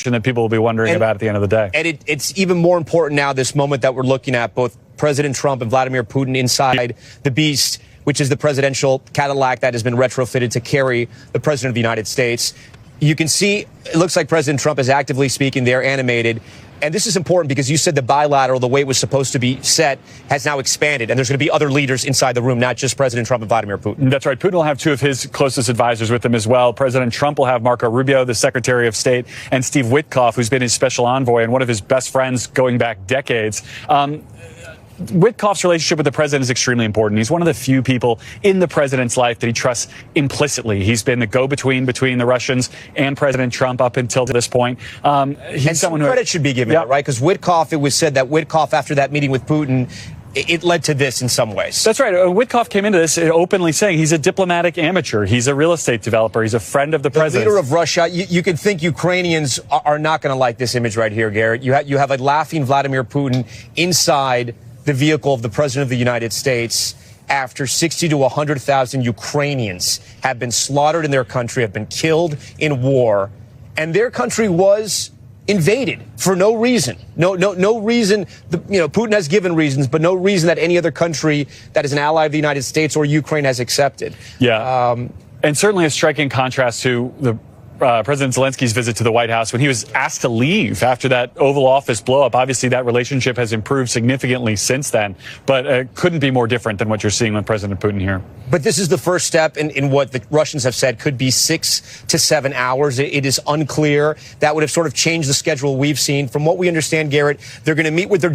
that people will be wondering about at the end of the day. And it's even more important now, this moment that we're looking at, both President Trump and Vladimir Putin inside the beast, which is the presidential Cadillac that has been retrofitted to carry the president of the United States. You can see, it looks like President Trump is actively speaking there, animated. And this is important because you said the bilateral, the way it was supposed to be set, has now expanded. And there's going to be other leaders inside the room, not just President Trump and Vladimir Putin. That's right. Putin will have two of his closest advisors with him as well. President Trump will have Marco Rubio, the Secretary of State, and Steve Witkoff, who's been his special envoy and one of his best friends going back decades. Witkoff's relationship with the president is extremely important. He's one of the few people in the president's life that he trusts implicitly. He's been the go-between between the Russians and President Trump up until this point. He's someone who credit should be given, right? Because Witkoff, it was said that Witkoff, after that meeting with Putin, it led to this in some ways. That's right. Witkoff came into this openly saying he's a diplomatic amateur. He's a real estate developer. He's a friend of the president. The leader of Russia. You can think Ukrainians are not going to like this image right here, Garrett. You have a laughing Vladimir Putin inside the vehicle of the president of the United States after 60 to 100,000 Ukrainians have been slaughtered in their country, have been killed in war, and their country was invaded for no reason. No reason. Putin has given reasons, but no reason that any other country that is an ally of the United States or Ukraine has accepted. Yeah. And certainly a striking contrast to the President Zelensky's visit to the White House when he was asked to leave after that Oval Office blow-up. Obviously, that relationship has improved significantly since then, but couldn't be more different than what you're seeing with President Putin here. But this is the first step in what the Russians have said could be 6 to 7 hours. It is unclear. That would have sort of changed the schedule we've seen. From what we understand, Garrett, they're going to meet with their